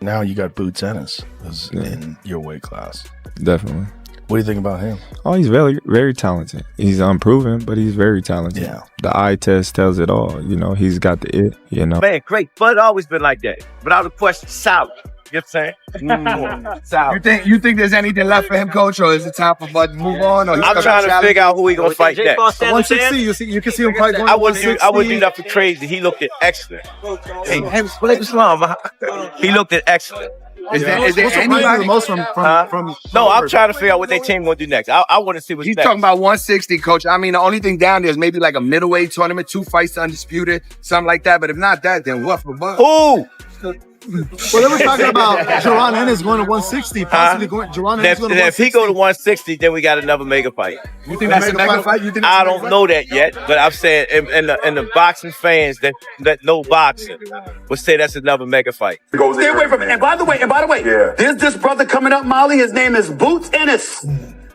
Now you got Boots Ennis in your weight class. Definitely. What do you think about him? Oh, he's very, very talented. He's unproven, but he's very talented. Yeah. The eye test tells it all. You know, he's got the it, you know. Man, great. Bud always been like that. Without a question, solid. You know what I'm saying? Solid. You think there's anything left for him, coach, or is it time for Bud to move on? Or I'm trying to figure out who he gonna fight next. 160, you can see him fight going I wouldn't do nothing crazy. He looked at excellent. Hey, he looked at excellent. Is there anybody most from No, I'm trying to figure out what their team gonna do next. I want to see what's He's next. talking about 160, coach. I mean, the only thing down there is maybe like a middleweight tournament, 2 fights undisputed, something like that. But if not that, then what for Bud? Who? Well, they were talking about Jaron Ennis going to 160, possibly going. Jaron Ennis going to 160. If he go to 160, then we got another mega fight. You think that's a mega fight? I don't know that yet, but I'm saying, and the boxing fans that know boxing would say that's another mega fight. Stay away from it. And by the way, there's this brother coming up, Molly. His name is Boots Ennis.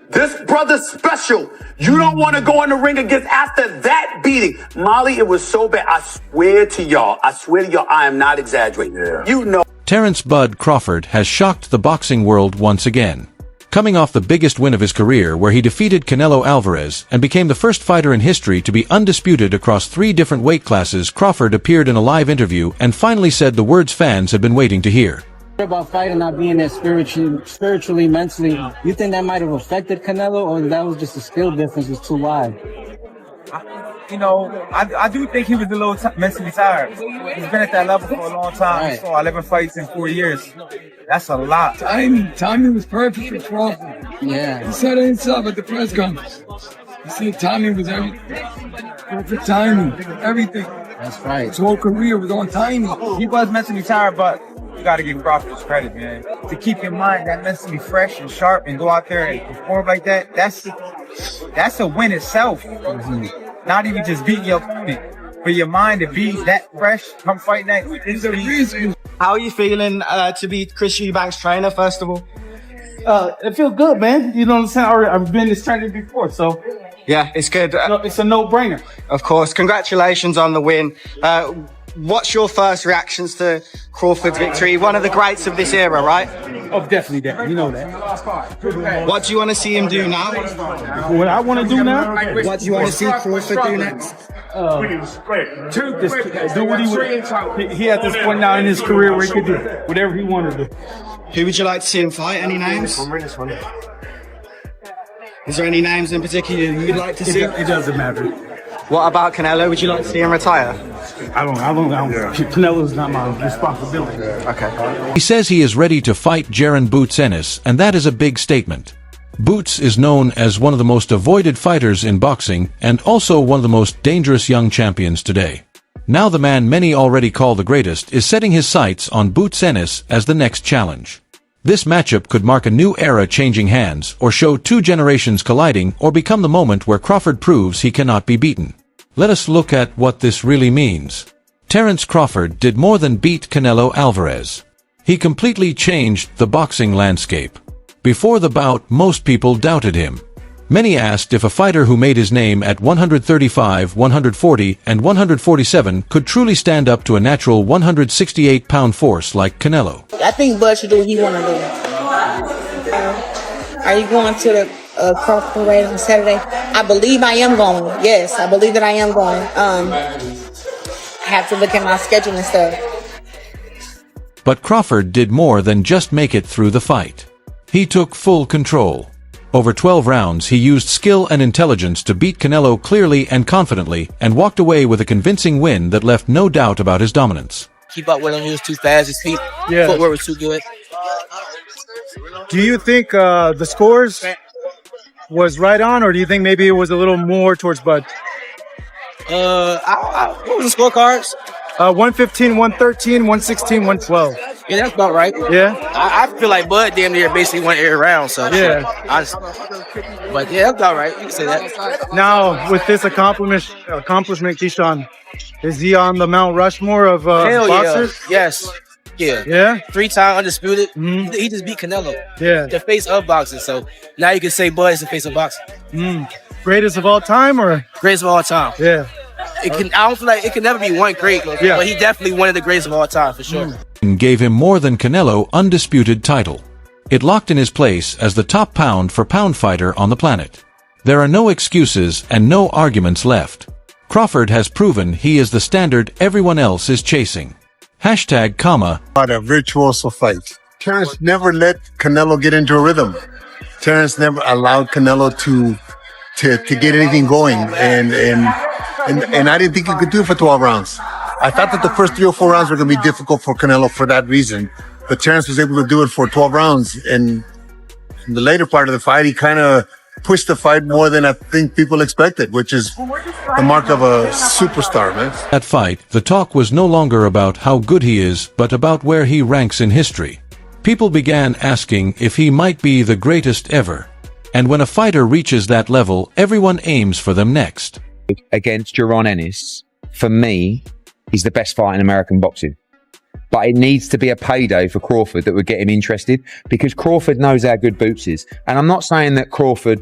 This brother's special. You don't want to go in the ring against after that beating. Molly, it was so bad. I swear to y'all, I am not exaggerating. Yeah. You know. Terence "Bud" Crawford has shocked the boxing world once again. Coming off the biggest win of his career, where he defeated Canelo Alvarez and became the first fighter in history to be undisputed across 3 different weight classes, Crawford appeared in a live interview and finally said the words fans had been waiting to hear. About fighting not being there spiritually, mentally, you think that might have affected Canelo, or that was just a skill difference was too wide? I do think he was a little mentally tired. He's been at that level for a long time. Right. He saw 11 fights in 4 years. That's a lot. Timing was perfect for Crawford. Yeah. He said it himself at the press conference. He said timing was everything. Perfect timing, everything. That's right. His whole career was on timing. He was mentally tired, but you got to give Crawford his credit, man. To keep your mind that mentally fresh and sharp and go out there and perform like that, that's a win itself. Not even just beating your opponent, for your mind to be that fresh, come fight next. It's the reason. How are you feeling to be Chris Eubank's trainer, first of all? It feels good, man. You know what I'm saying? I've been this trainer before, so. Yeah, it's good. It's a no-brainer. Of course. Congratulations on the win. What's your first reactions to Crawford's victory? One of the greats of this era, right? Oh, definitely that. You know that. What do you want to see him do now? What I want to do now? What do you want to see Crawford do next? Just do what he at this point now in his career where he could do whatever he wanted to do. Who would you like to see him fight? Any names? Is there any names in particular you'd like to see? It doesn't matter. What about Canelo? Would you like to see him retire? I don't. Canelo's not my responsibility. Okay. He says he is ready to fight Jaron Boots Ennis, and that is a big statement. Boots is known as one of the most avoided fighters in boxing and also one of the most dangerous young champions today. Now the man many already call the greatest is setting his sights on Boots Ennis as the next challenge. This matchup could mark a new era changing hands, or show 2 generations colliding, or become the moment where Crawford proves he cannot be beaten. Let us look at what this really means. Terence Crawford did more than beat Canelo Alvarez. He completely changed the boxing landscape. Before the bout, most people doubted him. Many asked if a fighter who made his name at 135, 140, and 147 could truly stand up to a natural 168-pound force like Canelo. I think Bud should do what he want to do. Are you going to the Crawford parade on Saturday? I believe I am going. Yes, I believe that I am going. I have to look at my schedule and stuff. But Crawford did more than just make it through the fight. He took full control. Over 12 rounds, he used skill and intelligence to beat Canelo clearly and confidently, and walked away with a convincing win that left no doubt about his dominance. Keep up with him. He was too fast. His feet, footwork was too good. Do you think the scores was right on, or do you think maybe it was a little more towards Bud? What was the scorecards? 115, 113, 116, 112. Yeah, that's about right. Yeah? I feel like Bud damn near basically won every round, so. Yeah. But yeah, that's about right. You can say that. Now, with this accomplishment, Keyshawn, is he on the Mount Rushmore of Hell boxers? Yeah. Yes. Yeah. Yeah? 3-time undisputed. He just beat Canelo. Yeah. The face of boxing, so now you can say Bud is the face of boxing. Greatest of all time, or? Greatest of all time. Yeah. I don't feel like it can never be one great, but he definitely one of the greatest of all time for sure. Gave him more than Canelo undisputed title. It locked in his place as the top pound-for-pound fighter on the planet. There are no excuses and no arguments left. Crawford has proven he is the standard everyone else is chasing. Hashtag comma. A virtuoso fight. Terence never let Canelo get into a rhythm. Terence never allowed Canelo to get anything going, and I didn't think he could do it for 12 rounds. I thought that the first 3 or 4 rounds were going to be difficult for Canelo for that reason, but Terence was able to do it for 12 rounds, and in the later part of the fight, he kind of pushed the fight more than I think people expected, which is the mark of a superstar, man. That fight, the talk was no longer about how good he is, but about where he ranks in history. People began asking if he might be the greatest ever. And when a fighter reaches that level, everyone aims for them next. Against Jaron Ennis, for me, he's the best fight in American boxing. But it needs to be a payday for Crawford that would get him interested, because Crawford knows how good Boots is. And I'm not saying that Crawford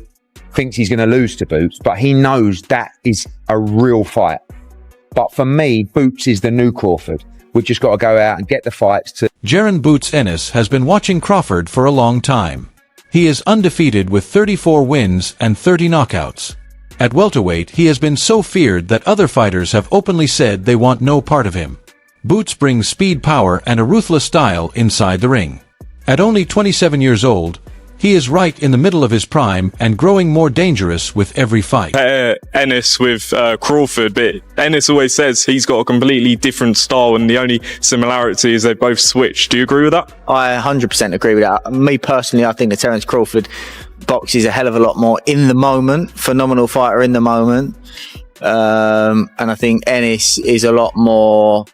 thinks he's going to lose to Boots, but he knows that is a real fight. But for me, Boots is the new Crawford. We've just got to go out and get the fights. Jaron Boots Ennis has been watching Crawford for a long time. He is undefeated with 34 wins and 30 knockouts. At welterweight, he has been so feared that other fighters have openly said they want no part of him. Boots brings speed, power, and a ruthless style inside the ring. At only 27 years old, he is right in the middle of his prime and growing more dangerous with every fight. Ennis with Crawford, but Ennis always says he's got a completely different style, and the only similarity is they both switch. Do you agree with that? I 100% agree with that. Me personally, I think that Terence Crawford boxes a hell of a lot more in the moment, phenomenal fighter in the moment, and I think Ennis is a lot more.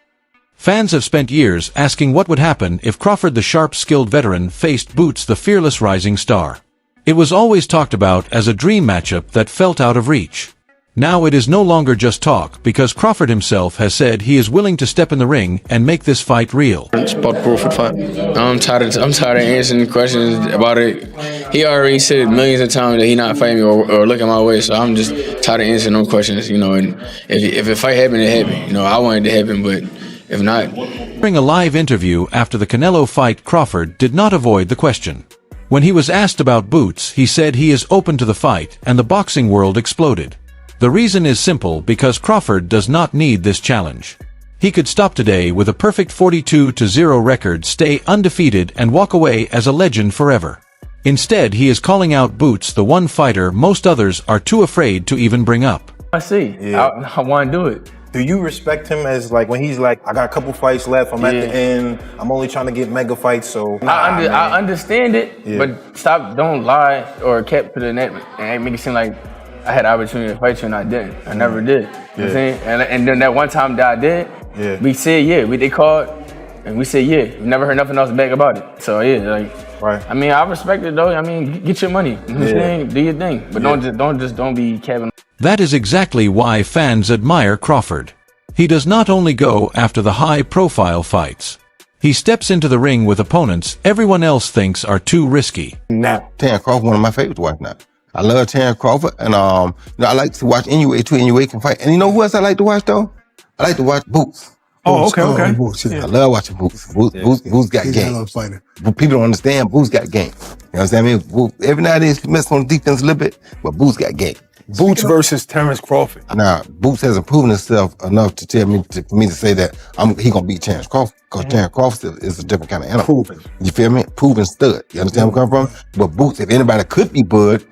Fans have spent years asking what would happen if Crawford, the sharp, skilled veteran, faced Boots, the fearless rising star. It was always talked about as a dream matchup that felt out of reach. Now it is no longer just talk, because Crawford himself has said he is willing to step in the ring and make this fight real. It's about the Crawford fight. I'm tired of answering questions about it. He already said millions of times that he not fighting me or looking my way, so I'm just tired of answering no questions, and if a fight happened, it happened. I wanted it to happen, but if not. During a live interview after the Canelo fight, Crawford did not avoid the question. When he was asked about Boots, he said he is open to the fight, and the boxing world exploded. The reason is simple, because Crawford does not need this challenge. He could stop today with a perfect 42-0 record, stay undefeated, and walk away as a legend forever. Instead, he is calling out Boots, the one fighter most others are too afraid to even bring up. I see. Yeah. I want to do it. Do you respect him as, like, when he's like, I got a couple fights left, I'm at the end, I'm only trying to get mega fights, so... I understand it, but don't lie or kept to the net and make it seem like I had the opportunity to fight you and I didn't. I never did. You know what I'm saying? And then that one time that I did, we said they called, and we said we never heard nothing else back about it. So right. I mean, I respect it though. I mean, get your money. You know what I'm saying? Do your thing. But don't be capping. That is exactly why fans admire Crawford. He does not only go after the high-profile fights. He steps into the ring with opponents everyone else thinks are too risky. Terence Crawford, one of my favorites to watch now. I love Terence Crawford, and I like to watch Inoue too. Inoue can fight. And you know who else I like to watch though? I like to watch Boots. Oh, okay. Boots, I love watching Boots. Boots got game. People don't understand Boots got game. You know what I'm saying? Boots, every now and then he messes on the defense a little bit, but Boots got game. Boots versus Terence Crawford. Now, Boots hasn't proven himself enough to tell me for me to say that he gonna beat Terence Crawford, because Terence Crawford is a different kind of animal. Proven. You feel me? Proven stud. You understand where I'm coming from? But Boots, if anybody could be Bud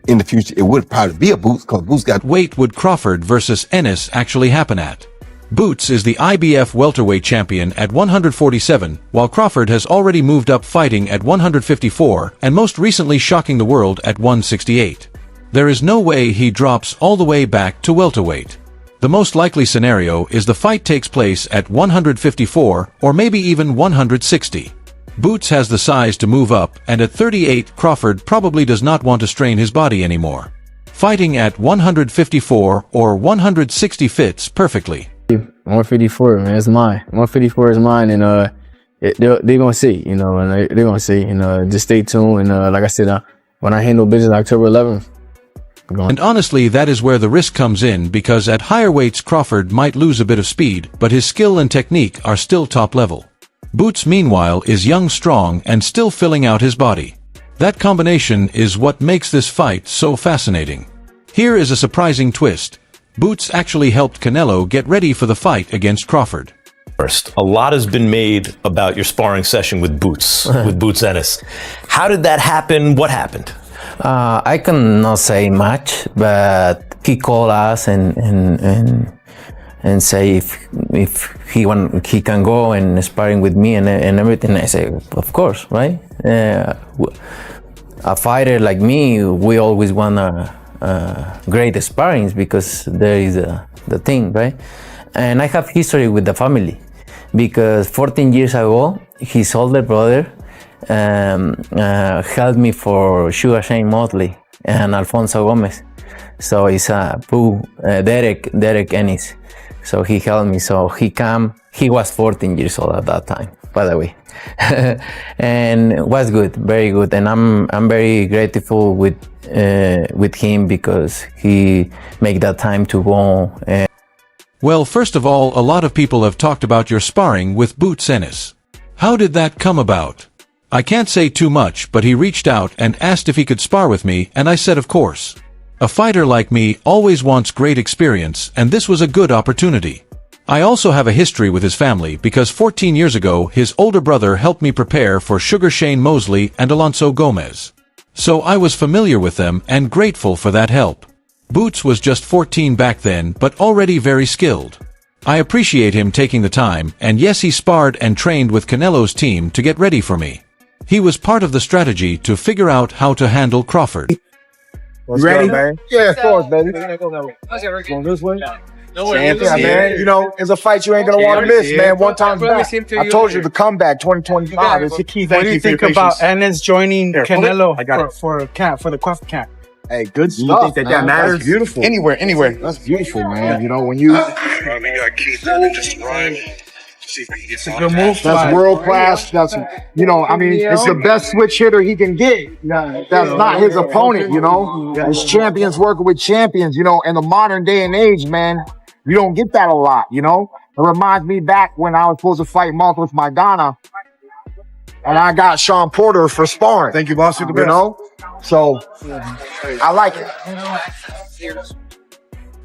in the future, it would probably be a Boots, because Boots got... Weight would Crawford versus Ennis actually happen at? Boots is the IBF welterweight champion at 147, while Crawford has already moved up fighting at 154, and most recently shocking the world at 168. There is no way he drops all the way back to welterweight. The most likely scenario is the fight takes place at 154 or maybe even 160. Boots has the size to move up, and at 38, Crawford probably does not want to strain his body anymore. Fighting at 154 or 160 fits perfectly. 154, man, it's mine. 154 is mine, and they're gonna see, and they're gonna see, just stay tuned. And like I said, when I handle business October 11th, And honestly, that is where the risk comes in, because at higher weights Crawford might lose a bit of speed, but his skill and technique are still top level. Boots, meanwhile, is young, strong, and still filling out his body. That combination is what makes this fight so fascinating. Here is a surprising twist. Boots actually helped Canelo get ready for the fight against Crawford. First, a lot has been made about your sparring session with Boots, with Boots Ennis. How did that happen? What happened? I cannot say much, but he called us and say if he can go and sparring with me and everything. I say, of course, right? A fighter like me, we always want great sparrings because there is the thing, right? And I have history with the family because 14 years ago, his older brother helped me for Sugar Shane Motley and Alfonso Gomez. So it's Derek Ennis. So he helped me. So he was 14 years old at that time, by the way. And was good, very good. And I'm very grateful with him because he made that time to go. Well, first of all, a lot of people have talked about your sparring with Boots Ennis. How did that come about? I can't say too much, but he reached out and asked if he could spar with me, and I said of course. A fighter like me always wants great experience, and this was a good opportunity. I also have a history with his family because 14 years ago, his older brother helped me prepare for Sugar Shane Mosley and Alonso Gomez. So I was familiar with them and grateful for that help. Boots was just 14 back then, but already very skilled. I appreciate him taking the time, and yes, he sparred and trained with Canelo's team to get ready for me. He was part of the strategy to figure out how to handle Crawford. You ready? Man? Yeah, of course, baby. Going this way? Yeah, man. You know, it's a fight you ain't gonna want to miss, man. One time back. I told you the comeback 2025 is the key. What do you think about Ennis joining Canelo for the Crawford camp? Hey, good stuff. You think that matters? That's beautiful. Anywhere. That's beautiful, man. You know, when you... It's a good move. That's world class. That's, you know, I mean, it's the best switch hitter he can get. That's not his opponent, you know. It's champions working with champions, you know. In the modern day and age, man, you don't get that a lot, you know. It reminds me back when I was supposed to fight Marcos Maidana, and I got Sean Porter for sparring. Thank you, boss. You're the best. You know, so I like it.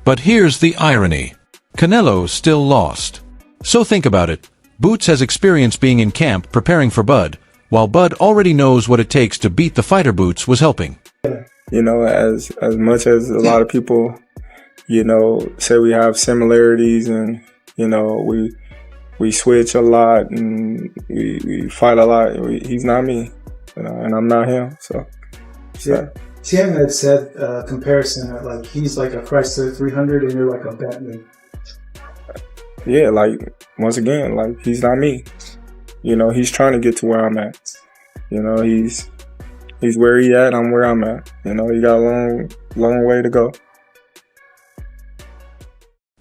But here's the irony. Canelo still lost. So think about it. Boots has experience being in camp preparing for Bud, while Bud already knows what it takes to beat the fighter Boots was helping. You know, as much as a lot of people, you know, say we have similarities and, you know, we switch a lot and we fight a lot, he's not me, you know, and I'm not him, so. Tim had said comparison that like he's like a Chrysler 300 and you're like a Bentley. Yeah, like, once again, like, he's not me. You know, he's trying to get to where I'm at. You know, he's where he at, I'm where I'm at. You know, he got a long way to go.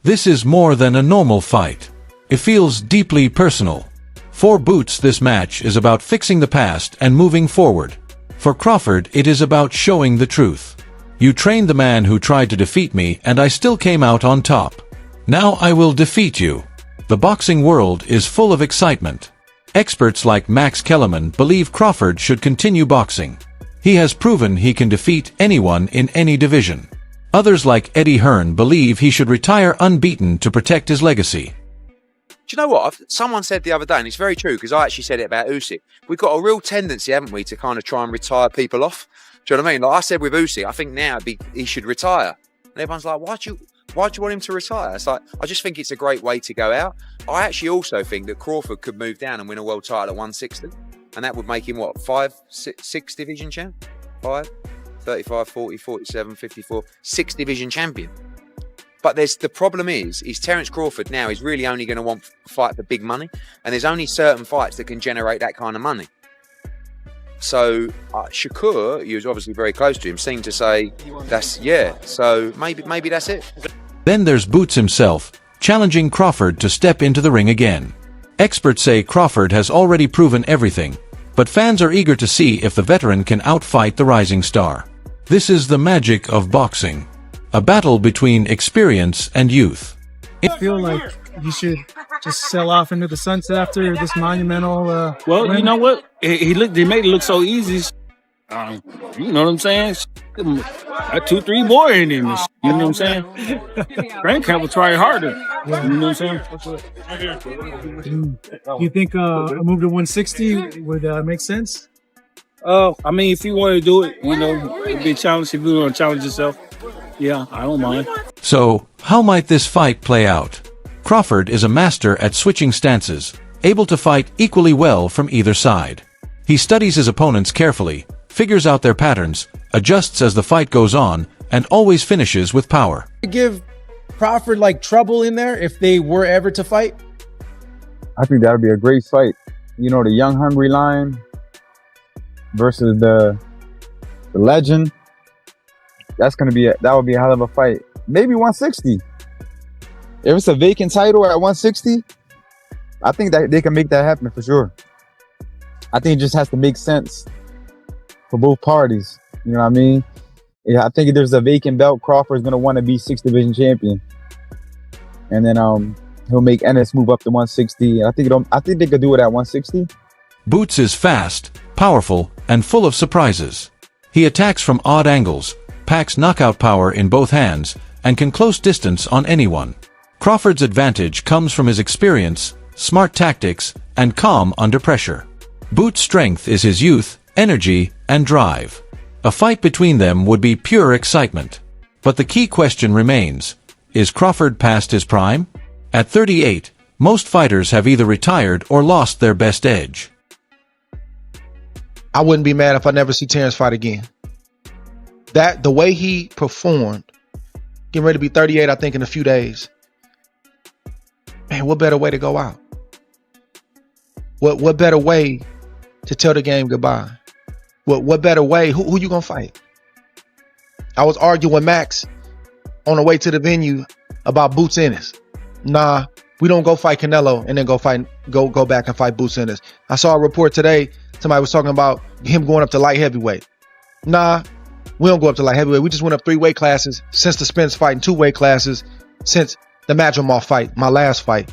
This is more than a normal fight. It feels deeply personal. For Boots, this match is about fixing the past and moving forward. For Crawford, it is about showing the truth. You trained the man who tried to defeat me, and I still came out on top. Now I will defeat you. The boxing world is full of excitement. Experts like Max Kellerman believe Crawford should continue boxing. He has proven he can defeat anyone in any division. Others like Eddie Hearn believe he should retire unbeaten to protect his legacy. Do you know what? Someone said the other day, and it's very true, because I actually said it about Usyk. We've got a real tendency, haven't we, to kind of try and retire people off. Do you know what I mean? Like I said with Usyk, I think now he should retire. And everyone's like, why do you want him to retire? It's like, I just think it's a great way to go out. I actually also think that Crawford could move down and win a world title at 160. And that would make him, what, 6 division champ? 5, 35, 40, 47, 54, 6 division champion. But the problem is Terence Crawford now is really only going to want to fight for big money. And there's only certain fights that can generate that kind of money. So Shakur, he was obviously very close to him, seemed to say, so maybe that's it. Then there's Boots himself, challenging Crawford to step into the ring again. Experts say Crawford has already proven everything, but fans are eager to see if the veteran can outfight the rising star. This is the magic of boxing. A battle between experience and youth. I feel like you should just sell off into the sunset after this monumental Well, win. you know what? He made it look so easy. You know what I'm saying? Got 2-3 more in him. You know what I'm saying? Frank will try harder. Yeah. You know what I'm saying? You think a move to 160 would make sense? I mean, if you want to do it, you know, it'd be a challenge. If you want to challenge yourself, yeah, I don't mind. So, how might this fight play out? Crawford is a master at switching stances, able to fight equally well from either side. He studies his opponents carefully, figures out their patterns, adjusts as the fight goes on, and always finishes with power. Give Crawford like trouble in there if they were ever to fight? I think that would be a great fight. You know, the young hungry lion versus the legend. That would be a hell of a fight. Maybe 160. If it's a vacant title at 160, I think that they can make that happen for sure. I think it just has to make sense for both parties. You know what I mean? Yeah, I think if there's a vacant belt, Crawford's gonna want to be 6th division champion, and then he'll make Ennis move up to 160. I think they could do it at 160. Boots is fast, powerful, and full of surprises. He attacks from odd angles, packs knockout power in both hands, and can close distance on anyone. Crawford's advantage comes from his experience, smart tactics, and calm under pressure. Boots' strength is his youth, energy, and drive. A fight between them would be pure excitement. But the key question remains, is Crawford past his prime? At 38, most fighters have either retired or lost their best edge. I wouldn't be mad if I never see Terence fight again. The way he performed, getting ready to be 38, I think, in a few days. Man, what better way to go out? What better way to tell the game goodbye? What better way? Who you gonna fight? I was arguing with Max on the way to the venue about Boots Ennis. Nah, we don't go fight Canelo and then go back and fight Boots Ennis. I saw a report today. Somebody was talking about him going up to light heavyweight. Nah, we don't go up to light heavyweight. We just went up 3 weight classes since the Spence fight and 2 weight classes since the Madrimov fight, my last fight.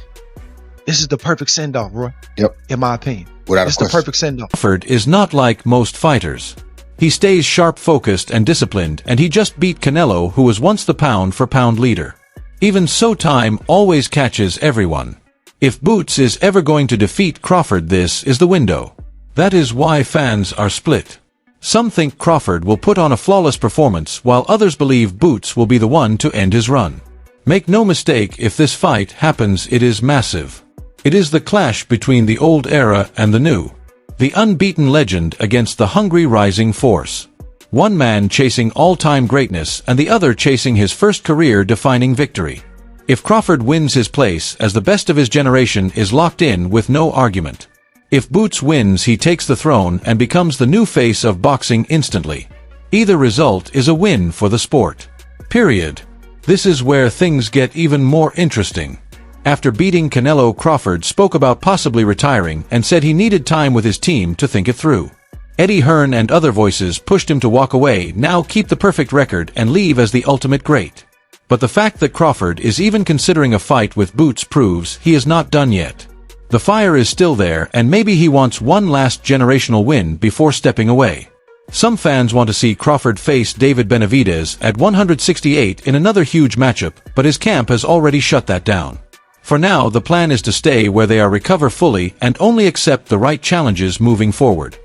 This is the perfect send-off, Roy. Yep. In my opinion. It's the perfect send-off. Crawford is not like most fighters. He stays sharp-focused and disciplined, and he just beat Canelo, who was once the pound-for-pound leader. Even so, time always catches everyone. If Boots is ever going to defeat Crawford, this is the window. That is why fans are split. Some think Crawford will put on a flawless performance, while others believe Boots will be the one to end his run. Make no mistake, if this fight happens, it is massive. It is the clash between the old era and the new. The unbeaten legend against the hungry rising force. One man chasing all-time greatness and the other chasing his first career-defining victory. If Crawford wins, his place as the best of his generation is locked in with no argument. If Boots wins, he takes the throne and becomes the new face of boxing instantly. Either result is a win for the sport. Period. This is where things get even more interesting. After beating Canelo, Crawford spoke about possibly retiring and said he needed time with his team to think it through. Eddie Hearn and other voices pushed him to walk away, now keep the perfect record and leave as the ultimate great. But the fact that Crawford is even considering a fight with Boots proves he is not done yet. The fire is still there, and maybe he wants one last generational win before stepping away. Some fans want to see Crawford face David Benavidez at 168 in another huge matchup, but his camp has already shut that down. For now, the plan is to stay where they are, recover fully, and only accept the right challenges moving forward.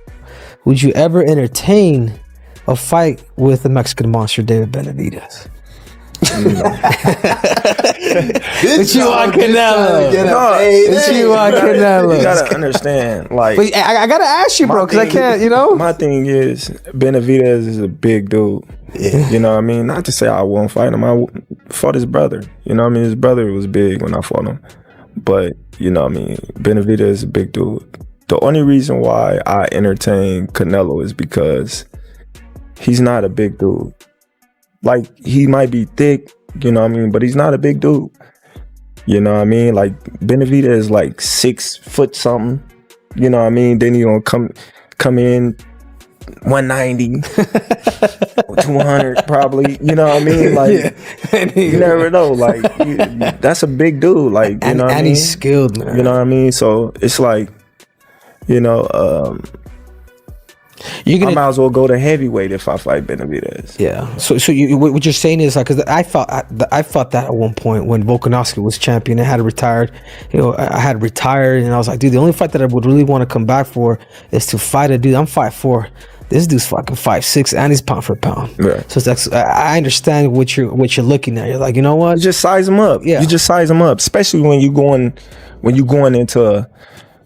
Would you ever entertain a fight with the Mexican monster David Benavidez? But you want Canelo. But you want Canelo. You gotta understand, like. But I gotta ask you, bro, because I can't, My thing is, Benavidez is a big dude. Yeah. You know what I mean? Not to say I won't fight him. I fought his brother. You know what I mean? His brother was big when I fought him. But, you know what I mean? Benavidez is a big dude. The only reason why I entertain Canelo is because he's not a big dude. Like, he might be thick, you know what I mean? But he's not a big dude. You know what I mean? Like, Benavidez is like 6 foot something. You know what I mean? Then he gonna come in 190, 200 probably. You know what I mean? Like, you never know. Like, that's a big dude. Like, you know what I mean? And he's skilled, man. You know what I mean? So it's like, you know, I might as well go to heavyweight if I fight Benavidez. Yeah. So what you're saying is like, because I thought that at one point when Volkanovski was champion, I had retired. You know, I had retired, and I was like, dude, the only fight that I would really want to come back for is to fight a dude. I'm 5'4". This dude's fucking 5'6", and he's pound for pound. Right. So it's like, I understand what you're looking at. You're like, you know what? You just size them up. Yeah. You just size them up, especially when you going into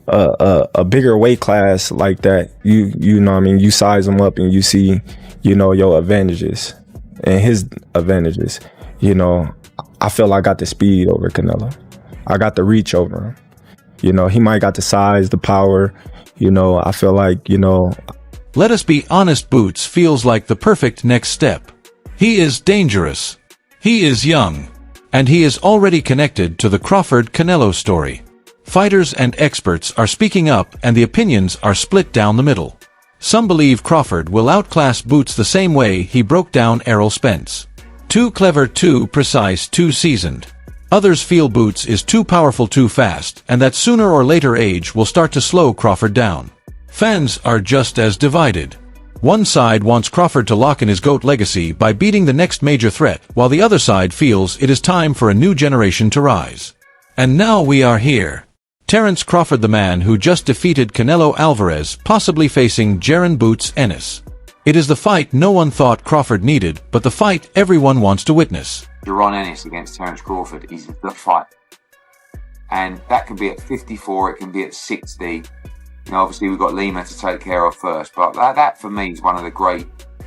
a bigger weight class like that. You know what I mean? You size them up and you see, you know, your advantages and his advantages. You know, I feel I got the speed over Canelo. I got the reach over him. You know, he might got the size, the power. You know, I feel like, you know. Let us be honest, Boots feels like the perfect next step. He is dangerous. He is young. And he is already connected to the Crawford-Canelo story. Fighters and experts are speaking up, and the opinions are split down the middle. Some believe Crawford will outclass Boots the same way he broke down Errol Spence. Too clever, too precise, too seasoned. Others feel Boots is too powerful too fast, and that sooner or later age will start to slow Crawford down. Fans are just as divided. One side wants Crawford to lock in his GOAT legacy by beating the next major threat, while the other side feels it is time for a new generation to rise. And now we are here. Terence Crawford, the man who just defeated Canelo Alvarez, possibly facing Jaron Boots Ennis. It is the fight no one thought Crawford needed, but the fight everyone wants to witness. Jaron Ennis against Terence Crawford is the fight. And that can be at 54, it can be at 60. You know, obviously we've got Lima to take care of first, but that for me is one of the great,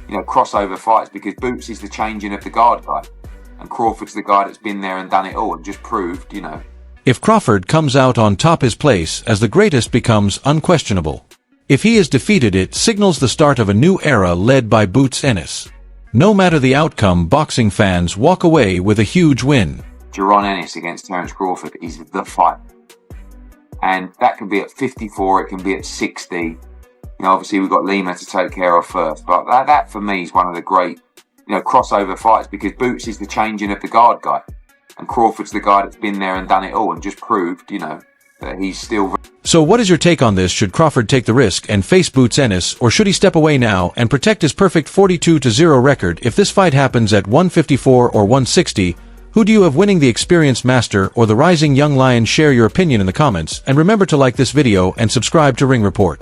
you know, crossover fights, because Boots is the changing of the guard guy. And Crawford's the guy that's been there and done it all and just proved, you know. If Crawford comes out on top, his place as the greatest becomes unquestionable. If he is defeated, it signals the start of a new era led by Boots Ennis. No matter the outcome, boxing fans walk away with a huge win. Jaron Ennis against Terence Crawford is the fight. And that can be at 54, it can be at 60. You know, obviously we've got Lima to take care of first, but that for me is one of the great, you know, crossover fights, because Boots is the changing of the guard guy. And Crawford's the guy that's been there and done it all and just proved, you know, that he's still... So what is your take on this? Should Crawford take the risk and face Boots Ennis, or should he step away now and protect his perfect 42-0 record? If this fight happens at 154 or 160, who do you have winning, the experienced master or the rising young lion? Share your opinion in the comments, and remember to like this video and subscribe to Ring Report.